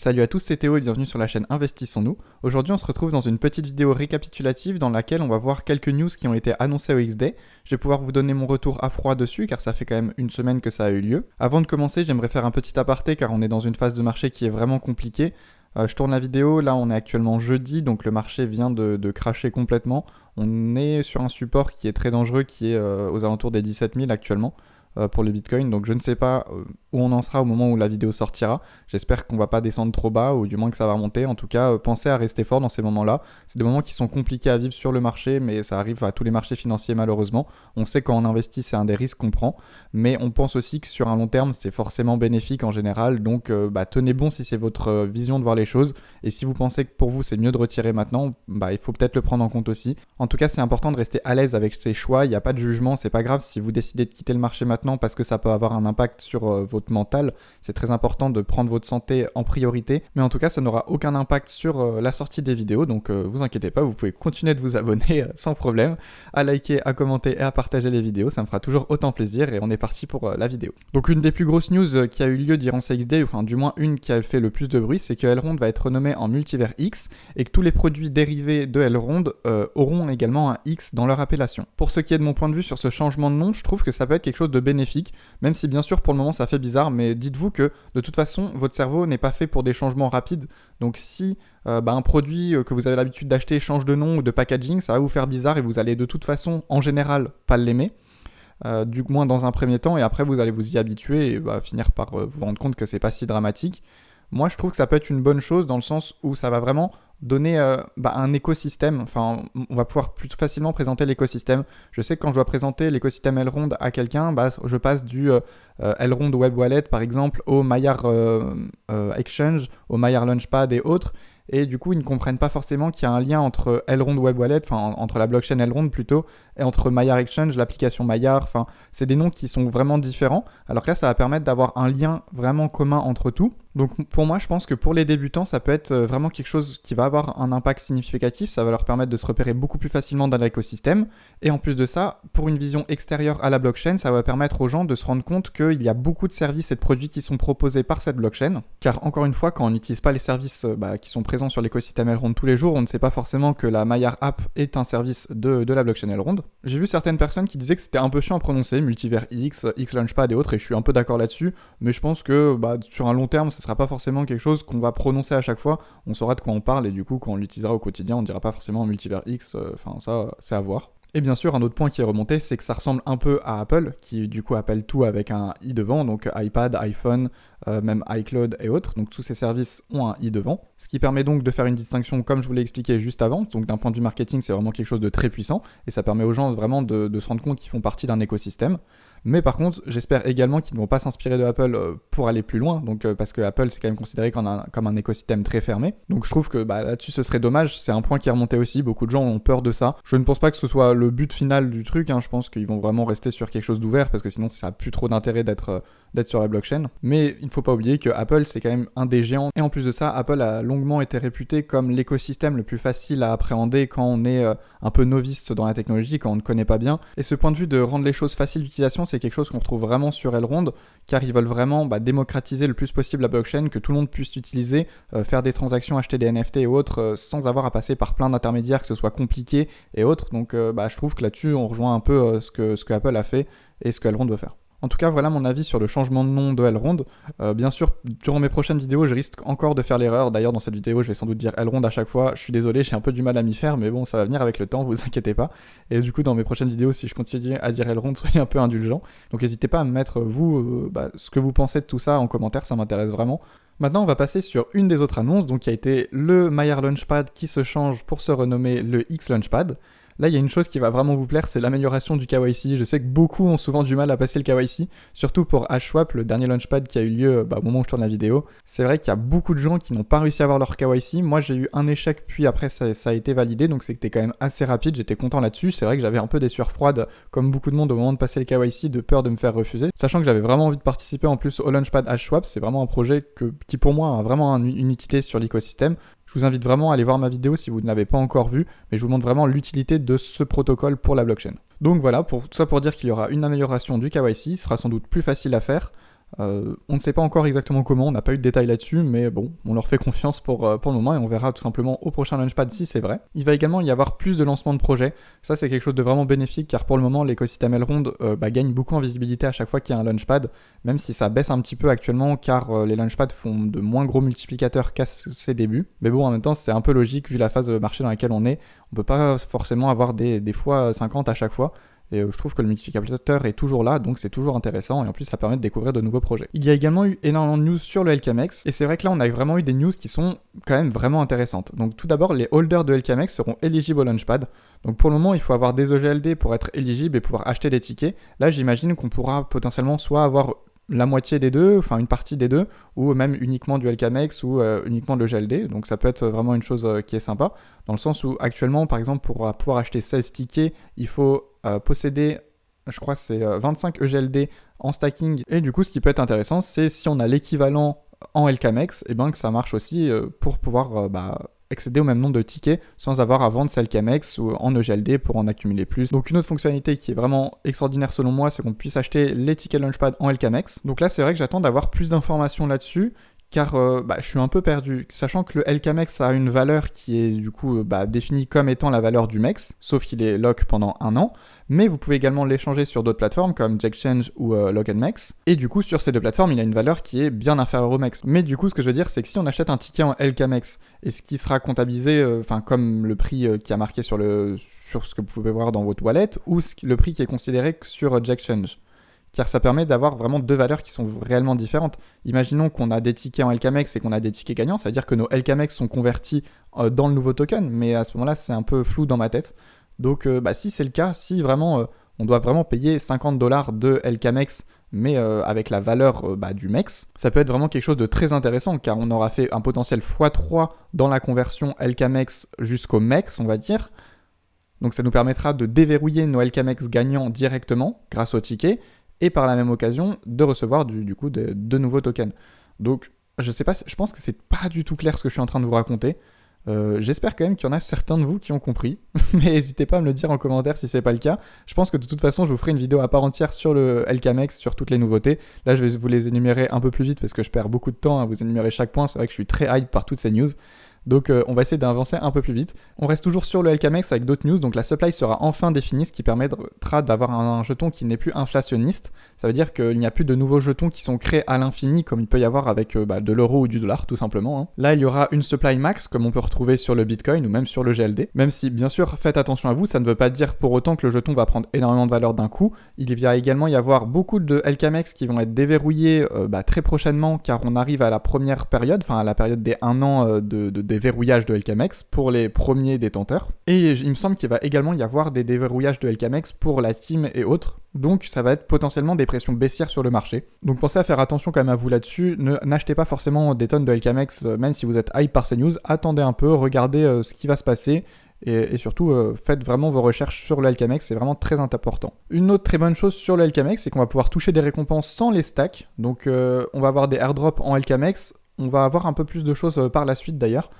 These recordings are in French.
Salut à tous, c'est Théo et bienvenue sur la chaîne Investissons-nous. Aujourd'hui on se retrouve dans une petite vidéo récapitulative dans laquelle on va voir quelques news qui ont été annoncées au XDay. Je vais pouvoir vous donner mon retour à froid dessus car ça fait quand même une semaine que ça a eu lieu. Avant de commencer, j'aimerais faire un petit aparté car on est dans une phase de marché qui est vraiment compliquée. Je tourne la vidéo, là on est actuellement jeudi, donc le marché vient de crasher complètement. On est sur un support qui est très dangereux, qui est aux alentours des 17 000 actuellement. Pour le Bitcoin, donc je ne sais pas où on en sera au moment où la vidéo sortira. J'espère qu'on va pas descendre trop bas ou du moins que ça va remonter. En tout cas, pensez à rester fort dans ces moments-là. C'est des moments qui sont compliqués à vivre sur le marché, mais ça arrive à tous les marchés financiers malheureusement. On sait quand on investit, c'est un des risques qu'on prend, mais on pense aussi que sur un long terme, c'est forcément bénéfique en général. Donc tenez bon si c'est votre vision de voir les choses. Et si vous pensez que pour vous c'est mieux de retirer maintenant, il faut peut-être le prendre en compte aussi. En tout cas, c'est important de rester à l'aise avec ses choix. Il n'y a pas de jugement, c'est pas grave si vous décidez de quitter le marché maintenant parce que ça peut avoir un impact sur votre mental. C'est très important de prendre votre santé en priorité, mais en tout cas ça n'aura aucun impact sur la sortie des vidéos, donc vous inquiétez pas, vous pouvez continuer de vous abonner sans problème, à liker, à commenter et à partager les vidéos, ça me fera toujours autant plaisir et on est parti pour la vidéo. Donc une des plus grosses news qui a eu lieu durant ce XDay, enfin du moins une qui a fait le plus de bruit, c'est que Elrond va être renommé en Multivers X et que tous les produits dérivés de Elrond auront également un X dans leur appellation. Pour ce qui est de mon point de vue sur ce changement de nom, je trouve que ça peut être quelque chose de bénéfique, même si bien sûr pour le moment ça fait bizarre, mais dites-vous que de toute façon votre cerveau n'est pas fait pour des changements rapides, donc si un produit que vous avez l'habitude d'acheter change de nom ou de packaging, ça va vous faire bizarre et vous allez de toute façon en général pas l'aimer, du moins dans un premier temps, et après vous allez vous y habituer et finir par vous rendre compte que c'est pas si dramatique. Moi je trouve que ça peut être une bonne chose dans le sens où ça va vraiment donner un écosystème, enfin on va pouvoir plus facilement présenter l'écosystème. Je sais que quand je dois présenter l'écosystème Elrond à quelqu'un, je passe du Elrond Web Wallet par exemple au Maillard Exchange, au Maillard Launchpad et autres, et du coup ils ne comprennent pas forcément qu'il y a un lien entre Elrond Web Wallet, enfin entre la blockchain Elrond plutôt, et entre Maillard Exchange, l'application Maillard, enfin c'est des noms qui sont vraiment différents, alors que là ça va permettre d'avoir un lien vraiment commun entre tout. Donc pour moi, je pense que pour les débutants, ça peut être vraiment quelque chose qui va avoir un impact significatif, ça va leur permettre de se repérer beaucoup plus facilement dans l'écosystème, et en plus de ça, pour une vision extérieure à la blockchain, ça va permettre aux gens de se rendre compte qu'il y a beaucoup de services et de produits qui sont proposés par cette blockchain, car encore une fois, quand on n'utilise pas les services qui sont présents sur l'écosystème Elrond tous les jours, on ne sait pas forcément que la Maillard App est un service de la blockchain Elrond. J'ai vu certaines personnes qui disaient que c'était un peu chiant à prononcer, Multivers X, X Launchpad et autres, et je suis un peu d'accord là-dessus, mais je pense que sur un long terme, ça sera pas forcément quelque chose qu'on va prononcer à chaque fois, on saura de quoi on parle et du coup quand on l'utilisera au quotidien on dira pas forcément Multivers X, ça c'est à voir. Et bien sûr un autre point qui est remonté c'est que ça ressemble un peu à Apple qui du coup appelle tout avec un i devant, donc iPad, iPhone, même iCloud et autres, donc tous ces services ont un i devant, ce qui permet donc de faire une distinction comme je vous l'ai expliqué juste avant, donc d'un point de vue marketing c'est vraiment quelque chose de très puissant et ça permet aux gens vraiment de se rendre compte qu'ils font partie d'un écosystème. Mais par contre, j'espère également qu'ils ne vont pas s'inspirer de Apple pour aller plus loin, donc parce que Apple c'est quand même considéré comme un écosystème très fermé. Donc je trouve que là-dessus ce serait dommage, c'est un point qui est remonté aussi, beaucoup de gens ont peur de ça. Je ne pense pas que ce soit le but final du truc, je pense qu'ils vont vraiment rester sur quelque chose d'ouvert, parce que sinon ça n'a plus trop d'intérêt d'être sur la blockchain. Mais il ne faut pas oublier que Apple c'est quand même un des géants, et en plus de ça, Apple a longuement été réputé comme l'écosystème le plus facile à appréhender quand on est un peu novice dans la technologie, quand on ne connaît pas bien. Et ce point de vue de rendre les choses faciles d'utilisation, c'est quelque chose qu'on retrouve vraiment sur Elrond, car ils veulent vraiment démocratiser le plus possible la blockchain, que tout le monde puisse l'utiliser, faire des transactions, acheter des NFT et autres, sans avoir à passer par plein d'intermédiaires, que ce soit compliqué et autres. Donc je trouve que là-dessus on rejoint un peu ce que Apple a fait et ce que Elrond veut faire. En tout cas, voilà mon avis sur le changement de nom de Elrond. Bien sûr, durant mes prochaines vidéos, je risque encore de faire l'erreur. D'ailleurs, dans cette vidéo, je vais sans doute dire Elrond à chaque fois. Je suis désolé, j'ai un peu du mal à m'y faire, mais bon, ça va venir avec le temps, vous inquiétez pas. Et du coup, dans mes prochaines vidéos, si je continue à dire Elrond, soyez un peu indulgents. Donc n'hésitez pas à me mettre, vous, ce que vous pensez de tout ça en commentaire, ça m'intéresse vraiment. Maintenant, on va passer sur une des autres annonces, donc qui a été le Maillard Launchpad qui se change pour se renommer le X Launchpad. Là, il y a une chose qui va vraiment vous plaire, c'est l'amélioration du KYC. Je sais que beaucoup ont souvent du mal à passer le KYC, surtout pour HSwap, le dernier launchpad qui a eu lieu au moment où je tourne la vidéo. C'est vrai qu'il y a beaucoup de gens qui n'ont pas réussi à avoir leur KYC. Moi, j'ai eu un échec, puis après, ça a été validé, donc c'était quand même assez rapide. J'étais content là-dessus. C'est vrai que j'avais un peu des sueurs froides, comme beaucoup de monde, au moment de passer le KYC, de peur de me faire refuser. Sachant que j'avais vraiment envie de participer en plus au launchpad HSwap, c'est vraiment un projet qui pour moi a vraiment une utilité sur l'écosystème. Je vous invite vraiment à aller voir ma vidéo si vous ne l'avez pas encore vue, mais je vous montre vraiment l'utilité de ce protocole pour la blockchain. Donc voilà, tout ça pour dire qu'il y aura une amélioration du KYC, ce sera sans doute plus facile à faire. On ne sait pas encore exactement comment, on n'a pas eu de détails là-dessus, mais bon, on leur fait confiance pour le moment et on verra tout simplement au prochain Launchpad si c'est vrai. Il va également y avoir plus de lancements de projets. Ça, c'est quelque chose de vraiment bénéfique car pour le moment, l'écosystème Elrond gagne beaucoup en visibilité à chaque fois qu'il y a un Launchpad, même si ça baisse un petit peu actuellement car les Launchpads font de moins gros multiplicateurs qu'à ses débuts. Mais bon, en même temps, c'est un peu logique vu la phase de marché dans laquelle on est. On peut pas forcément avoir des fois 50 à chaque fois. Et je trouve que le multiplicateur est toujours là, donc c'est toujours intéressant, et en plus ça permet de découvrir de nouveaux projets. Il y a également eu énormément de news sur le LKMX, et c'est vrai que là on a vraiment eu des news qui sont quand même vraiment intéressantes. Donc tout d'abord, les holders de LKMX seront éligibles au Launchpad. Donc pour le moment, il faut avoir des EGLD pour être éligible et pouvoir acheter des tickets. Là, j'imagine qu'on pourra potentiellement soit avoir la moitié des deux, enfin une partie des deux, ou même uniquement du LKMX ou uniquement de l'EGLD. Donc ça peut être vraiment une chose qui est sympa, dans le sens où actuellement, par exemple, pour pouvoir acheter 16 tickets, il faut posséder, je crois c'est 25 EGLD en stacking. Et du coup, ce qui peut être intéressant, c'est si on a l'équivalent en LKMX, et ben que ça marche aussi pour pouvoir accéder au même nombre de tickets sans avoir à vendre celle LKMX ou en EGLD pour en accumuler plus. Donc une autre fonctionnalité qui est vraiment extraordinaire selon moi, c'est qu'on puisse acheter les tickets Launchpad en LKMX. Donc là, c'est vrai que j'attends d'avoir plus d'informations là-dessus, car je suis un peu perdu, sachant que le LKMX a une valeur qui est du coup définie comme étant la valeur du MEX, sauf qu'il est lock pendant 1 an, mais vous pouvez également l'échanger sur d'autres plateformes comme Jackchange ou Lock&Mex, et du coup sur ces deux plateformes il a une valeur qui est bien inférieure au MEX. Mais du coup ce que je veux dire c'est que si on achète un ticket en LKMX, et ce qui sera comptabilisé comme le prix qui a marqué sur ce que vous pouvez voir dans votre wallet, ou le prix qui est considéré sur Jackchange, car ça permet d'avoir vraiment deux valeurs qui sont réellement différentes. Imaginons qu'on a des tickets en LKMX et qu'on a des tickets gagnants, c'est-à-dire que nos LKMX sont convertis dans le nouveau token, mais à ce moment-là, c'est un peu flou dans ma tête. Donc si c'est le cas, si vraiment on doit vraiment payer $50 de LKMX, mais avec la valeur du MEX, ça peut être vraiment quelque chose de très intéressant, car on aura fait un potentiel x3 dans la conversion LKMX jusqu'au MEX, on va dire. Donc ça nous permettra de déverrouiller nos LKMX gagnants directement grâce au ticket, et par la même occasion de recevoir du coup de nouveaux tokens. Donc je sais pas, je pense que c'est pas du tout clair ce que je suis en train de vous raconter. J'espère quand même qu'il y en a certains de vous qui ont compris, mais n'hésitez pas à me le dire en commentaire si c'est pas le cas. Je pense que de toute façon je vous ferai une vidéo à part entière sur le LKMX, sur toutes les nouveautés. Là je vais vous les énumérer un peu plus vite parce que je perds beaucoup de temps à vous énumérer chaque point. C'est vrai que je suis très hype par toutes ces news. Donc on va essayer d'avancer un peu plus vite. On reste toujours sur le LKMX avec d'autres news, donc la supply sera enfin définie, ce qui permettra d'avoir un jeton qui n'est plus inflationniste. Ça veut dire qu'il n'y a plus de nouveaux jetons qui sont créés à l'infini, comme il peut y avoir avec de l'euro ou du dollar, tout simplement. Hein. Là, il y aura une supply max, comme on peut retrouver sur le Bitcoin ou même sur le GLD. Même si, bien sûr, faites attention à vous, ça ne veut pas dire pour autant que le jeton va prendre énormément de valeur d'un coup. Il va également y avoir beaucoup de LKMX qui vont être déverrouillés très prochainement, car on arrive à la première période, enfin à la période des 1 an de déverrouillage de LKMX pour les premiers détenteurs. Et il me semble qu'il va également y avoir des déverrouillages de LKMX pour la team et autres. Donc ça va être potentiellement des pressions baissières sur le marché. Donc pensez à faire attention quand même à vous là-dessus. N'achetez pas forcément des tonnes de LKMX, même si vous êtes hype par ces news. Attendez un peu, regardez ce qui va se passer. Et surtout, faites vraiment vos recherches sur le LKMX, c'est vraiment très important. Une autre très bonne chose sur le LKMX, c'est qu'on va pouvoir toucher des récompenses sans les stacks. Donc on va avoir des airdrops en LKMX. On va avoir un peu plus de choses par la suite d'ailleurs.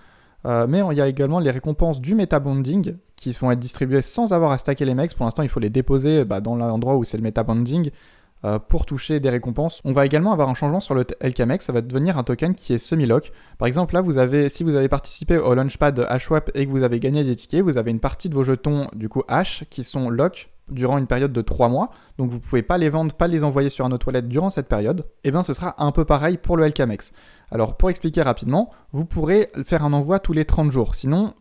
Mais il y a également les récompenses du metabonding qui vont être distribuées sans avoir à stacker les mecs. Pour l'instant, il faut les déposer dans l'endroit où c'est le metabonding pour toucher des récompenses. On va également avoir un changement sur le LKMX, ça va devenir un token qui est semi-lock. Par exemple, là, si vous avez participé au launchpad HSwap et que vous avez gagné des tickets, vous avez une partie de vos jetons du coup H qui sont lock durant une période de 3 mois, donc vous ne pouvez pas les vendre, pas les envoyer sur un autre wallet durant cette période. Et bien ce sera un peu pareil pour le LKMX. Alors pour expliquer rapidement, vous pourrez faire un envoi tous les 30 jours. Sinon,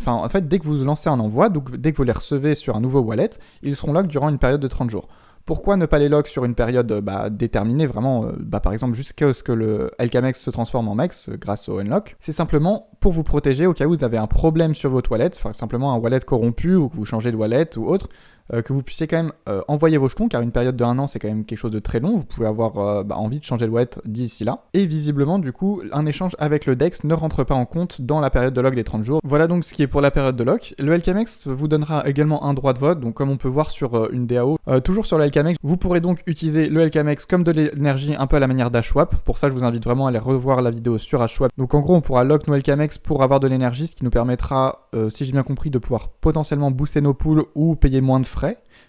en fait, dès que vous lancez un envoi, donc dès que vous les recevez sur un nouveau wallet, ils seront lock durant une période de 30 jours. Pourquoi ne pas les lock sur une période déterminée, vraiment, par exemple jusqu'à ce que le LKMX se transforme en MEX grâce au unlock? C'est simplement pour vous protéger au cas où vous avez un problème sur votre wallet, simplement un wallet corrompu ou que vous changez de wallet ou autre, que vous puissiez quand même envoyer vos jetons, car une période de 1 an c'est quand même quelque chose de très long, vous pouvez avoir envie de changer de wallet d'ici là. Et visiblement du coup un échange avec le DEX ne rentre pas en compte dans la période de lock des 30 jours. Voilà donc ce qui est pour la période de lock. Le LKMX vous donnera également un droit de vote, donc comme on peut voir sur une DAO, toujours sur le LKMX, vous pourrez donc utiliser le LKMX comme de l'énergie un peu à la manière d'HSwap. Pour ça je vous invite vraiment à aller revoir la vidéo sur HSwap. Donc en gros on pourra lock nos LKMX pour avoir de l'énergie, ce qui nous permettra, si j'ai bien compris, de pouvoir potentiellement booster nos pools ou payer moins de frais.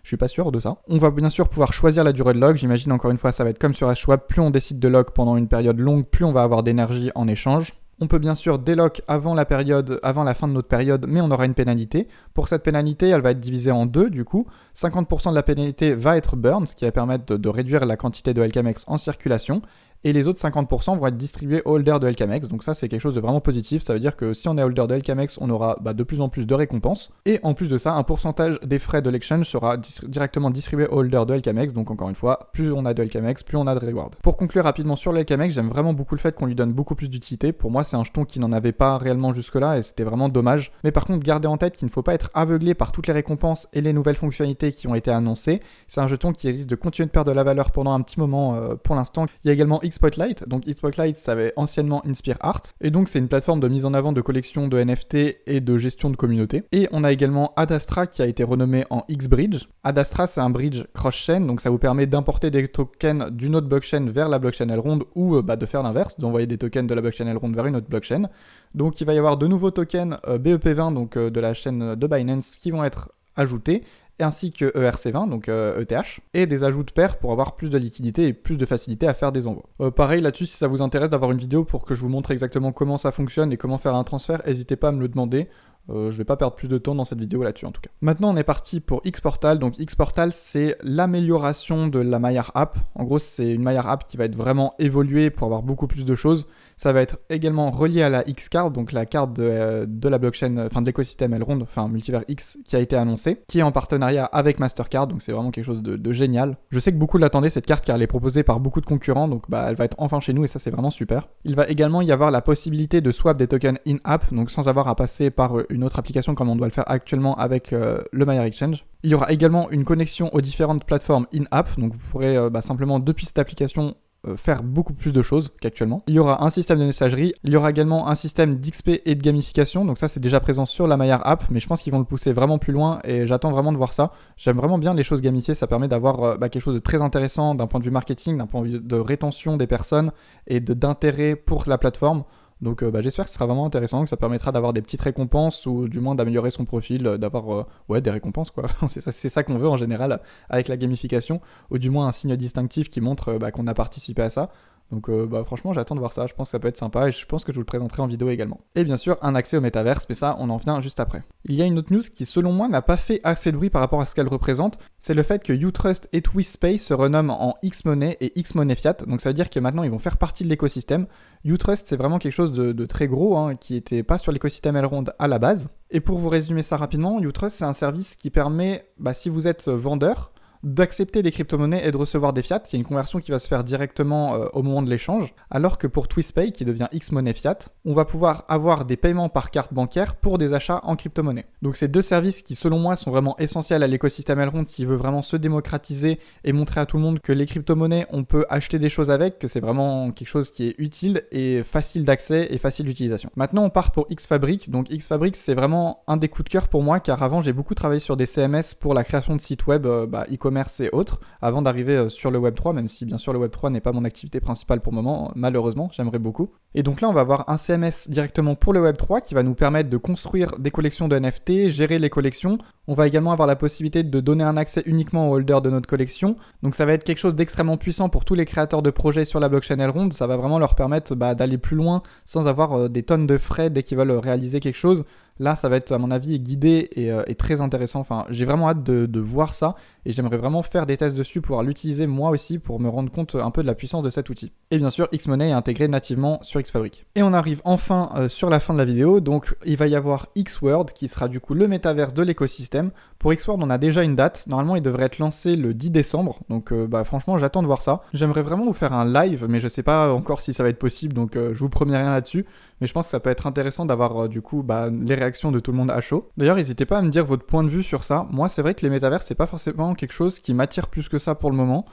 Je suis pas sûr de ça. On va bien sûr pouvoir choisir la durée de lock. J'imagine encore une fois, ça va être comme sur Hashswap. Plus on décide de lock pendant une période longue, plus on va avoir d'énergie en échange. On peut bien sûr délock avant la fin de notre période, mais on aura une pénalité. Pour cette pénalité, elle va être divisée en deux du coup. 50% de la pénalité va être burn, ce qui va permettre de réduire la quantité de LKMX en circulation. Et les autres 50% vont être distribués aux holders de LKMX. Donc ça, c'est quelque chose de vraiment positif. Ça veut dire que si on est holder de LKMX, on aura de plus en plus de récompenses. Et en plus de ça, un pourcentage des frais de l'exchange sera directement distribué aux holders de LKMX. Donc encore une fois, plus on a de LKMX, plus on a de reward. Pour conclure rapidement sur le LKMX, j'aime vraiment beaucoup le fait qu'on lui donne beaucoup plus d'utilité. Pour moi, c'est un jeton qui n'en avait pas réellement jusque-là et c'était vraiment dommage. Mais par contre, gardez en tête qu'il ne faut pas être aveuglé par toutes les récompenses et les nouvelles fonctionnalités qui ont été annoncées. C'est un jeton qui risque de continuer de perdre de la valeur pendant un petit moment pour l'instant. Il y a également X-Spotlight. Donc X-Spotlight, ça avait anciennement Inspire Art. Et donc c'est une plateforme de mise en avant de collections de NFT et de gestion de communauté. Et on a également Adastra qui a été renommé en X-Bridge. Adastra, c'est un bridge cross-chain, donc ça vous permet d'importer des tokens d'une autre blockchain vers la blockchain Elrond ou de faire l'inverse, d'envoyer des tokens de la blockchain Elrond vers une autre blockchain. Donc il va y avoir de nouveaux tokens BEP20, donc de la chaîne de Binance, qui vont être ajoutés, ainsi que ERC20, donc ETH, et des ajouts de paires pour avoir plus de liquidité et plus de facilité à faire des envois. Pareil là-dessus, si ça vous intéresse d'avoir une vidéo pour que je vous montre exactement comment ça fonctionne et comment faire un transfert, n'hésitez pas à me le demander. Je vais pas perdre plus de temps dans cette vidéo là-dessus en tout cas. Maintenant on est parti pour X-Portal. Donc X-Portal, c'est l'amélioration de la Maillard App. En gros, c'est une Maillard App qui va être vraiment évoluée pour avoir beaucoup plus de choses. Ça va être également relié à la X-Card, donc la carte de la blockchain, enfin de l'écosystème Elrond, enfin Multivers X, qui a été annoncée, qui est en partenariat avec Mastercard, donc c'est vraiment quelque chose de génial. Je sais que beaucoup l'attendaient cette carte car elle est proposée par beaucoup de concurrents, donc elle va être enfin chez nous et ça c'est vraiment super. Il va également y avoir la possibilité de swap des tokens in-app, donc sans avoir à passer par une autre application comme on doit le faire actuellement avec le Maillard Exchange. Il y aura également une connexion aux différentes plateformes in-app, donc vous pourrez simplement depuis cette application faire beaucoup plus de choses qu'actuellement. Il y aura un système de messagerie, il y aura également un système d'XP et de gamification, donc ça c'est déjà présent sur la Maillard App, mais je pense qu'ils vont le pousser vraiment plus loin et j'attends vraiment de voir ça. J'aime vraiment bien les choses gamifiées, ça permet d'avoir quelque chose de très intéressant d'un point de vue marketing, d'un point de vue de rétention des personnes et d'intérêt pour la plateforme. Donc j'espère que ce sera vraiment intéressant, que ça permettra d'avoir des petites récompenses ou du moins d'améliorer son profil, d'avoir des récompenses quoi. c'est ça qu'on veut en général avec la gamification, ou du moins un signe distinctif qui montre qu'on a participé à ça. Donc franchement j'attends de voir ça, je pense que ça peut être sympa et je pense que je vous le présenterai en vidéo également. Et bien sûr un accès au métaverse, mais ça on en vient juste après. Il y a une autre news qui selon moi n'a pas fait assez de bruit par rapport à ce qu'elle représente, c'est le fait que Utrust et TwistPay se renomment en X-Money et X-Money Fiat, donc ça veut dire que maintenant ils vont faire partie de l'écosystème. Utrust c'est vraiment quelque chose de très gros, qui n'était pas sur l'écosystème Elrond à la base. Et pour vous résumer ça rapidement, Utrust c'est un service qui permet, si vous êtes vendeur, d'accepter des crypto-monnaies et de recevoir des fiat. Il y a une conversion qui va se faire directement au moment de l'échange, alors que pour TwistPay, qui devient X-Money Fiat, on va pouvoir avoir des paiements par carte bancaire pour des achats en crypto-monnaie. Donc c'est deux services qui, selon moi, sont vraiment essentiels à l'écosystème Elrond s'il veut vraiment se démocratiser et montrer à tout le monde que les crypto-monnaies, on peut acheter des choses avec, que c'est vraiment quelque chose qui est utile et facile d'accès et facile d'utilisation. Maintenant, on part pour X-Fabric. Donc X-Fabric, c'est vraiment un des coups de cœur pour moi, car avant, j'ai beaucoup travaillé sur des CMS pour la création de sites web, e-commerce et autres, avant d'arriver sur le Web3, même si bien sûr le Web3 n'est pas mon activité principale pour le moment, malheureusement, j'aimerais beaucoup. Et donc là, on va avoir un CMS directement pour le Web3 qui va nous permettre de construire des collections de NFT, gérer les collections. On va également avoir la possibilité de donner un accès uniquement aux holders de notre collection. Donc ça va être quelque chose d'extrêmement puissant pour tous les créateurs de projets sur la blockchain Elrond. Ça va vraiment leur permettre d'aller plus loin sans avoir des tonnes de frais dès qu'ils veulent réaliser quelque chose. Là, ça va être, à mon avis, guidé et très intéressant. Enfin, j'ai vraiment hâte de voir ça et j'aimerais vraiment faire des tests dessus, pouvoir l'utiliser moi aussi pour me rendre compte un peu de la puissance de cet outil. Et bien sûr, X-Money est intégré nativement sur X-Fabric. Et on arrive enfin sur la fin de la vidéo. Donc, il va y avoir X-World qui sera du coup le métaverse de l'écosystème. Pour X-World, on a déjà une date. Normalement, il devrait être lancé le 10 décembre. Donc, franchement, j'attends de voir ça. J'aimerais vraiment vous faire un live, mais je sais pas encore si ça va être possible. Donc, je vous promets rien là-dessus. Mais je pense que ça peut être intéressant d'avoir du coup les réactions de tout le monde à chaud. D'ailleurs, n'hésitez pas à me dire votre point de vue sur ça. Moi, c'est vrai que les métavers, c'est pas forcément quelque chose qui m'attire plus que ça pour le moment.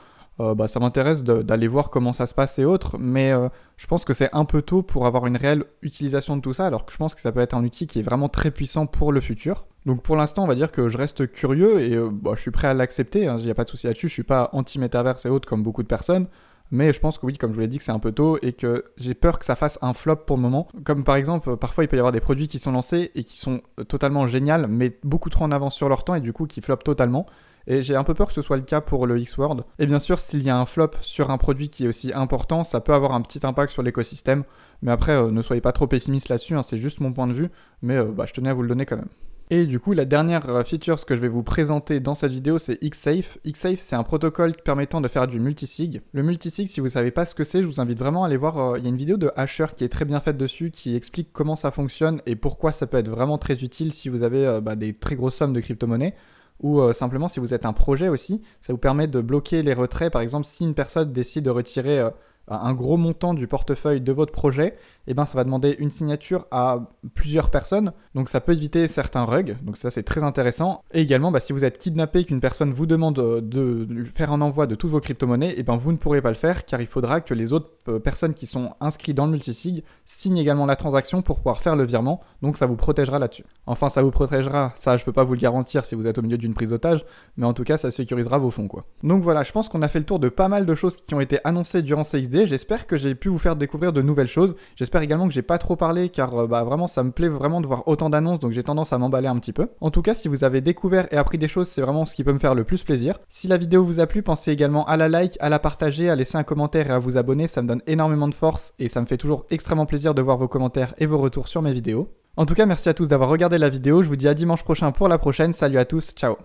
Ça m'intéresse d'aller voir comment ça se passe et autres, mais je pense que c'est un peu tôt pour avoir une réelle utilisation de tout ça, alors que je pense que ça peut être un outil qui est vraiment très puissant pour le futur. Donc pour l'instant, on va dire que je reste curieux et je suis prêt à l'accepter, il n'y a pas de souci là-dessus, je suis pas anti-métaverse et autres comme beaucoup de personnes. Mais je pense que oui, comme je vous l'ai dit, que c'est un peu tôt et que j'ai peur que ça fasse un flop pour le moment. Comme par exemple, parfois il peut y avoir des produits qui sont lancés et qui sont totalement géniaux, mais beaucoup trop en avance sur leur temps et du coup qui flopent totalement. Et j'ai un peu peur que ce soit le cas pour le X-Word. Et bien sûr, s'il y a un flop sur un produit qui est aussi important, ça peut avoir un petit impact sur l'écosystème. Mais après, ne soyez pas trop pessimiste là-dessus, hein, c'est juste mon point de vue. Mais je tenais à vous le donner quand même. Et du coup, la dernière feature que je vais vous présenter dans cette vidéo, c'est Xsafe. Xsafe, c'est un protocole permettant de faire du multisig. Le multisig, si vous ne savez pas ce que c'est, je vous invite vraiment à aller voir. Il y a une vidéo de Asher qui est très bien faite dessus, qui explique comment ça fonctionne et pourquoi ça peut être vraiment très utile si vous avez des très grosses sommes de crypto-monnaies. Ou simplement si vous êtes un projet aussi, ça vous permet de bloquer les retraits. Par exemple, si une personne décide de retirer un gros montant du portefeuille de votre projet, et ça va demander une signature à plusieurs personnes, donc ça peut éviter certains rugs, donc ça c'est très intéressant. Et également, si vous êtes kidnappé, qu'une personne vous demande de faire un envoi de toutes vos crypto-monnaies, vous ne pourrez pas le faire, car il faudra que les autres personnes qui sont inscrites dans le multisig signent également la transaction pour pouvoir faire le virement, donc ça vous protégera là-dessus. Enfin, ça vous protégera, ça je peux pas vous le garantir si vous êtes au milieu d'une prise d'otage, mais en tout cas ça sécurisera vos fonds quoi. Donc voilà, je pense qu'on a fait le tour de pas mal de choses qui ont été annoncées durant CXD. J'espère que j'ai pu vous faire découvrir de nouvelles choses. J'espère également que j'ai pas trop parlé, car vraiment ça me plaît vraiment de voir autant d'annonces, donc j'ai tendance à m'emballer un petit peu. En tout cas, si vous avez découvert et appris des choses, c'est vraiment ce qui peut me faire le plus plaisir. Si la vidéo vous a plu, pensez également à la like, à la partager, à laisser un commentaire et à vous abonner, ça me donne énormément de force et ça me fait toujours extrêmement plaisir de voir vos commentaires et vos retours sur mes vidéos. En tout cas, merci à tous d'avoir regardé la vidéo, je vous dis à dimanche prochain pour la prochaine, salut à tous, ciao.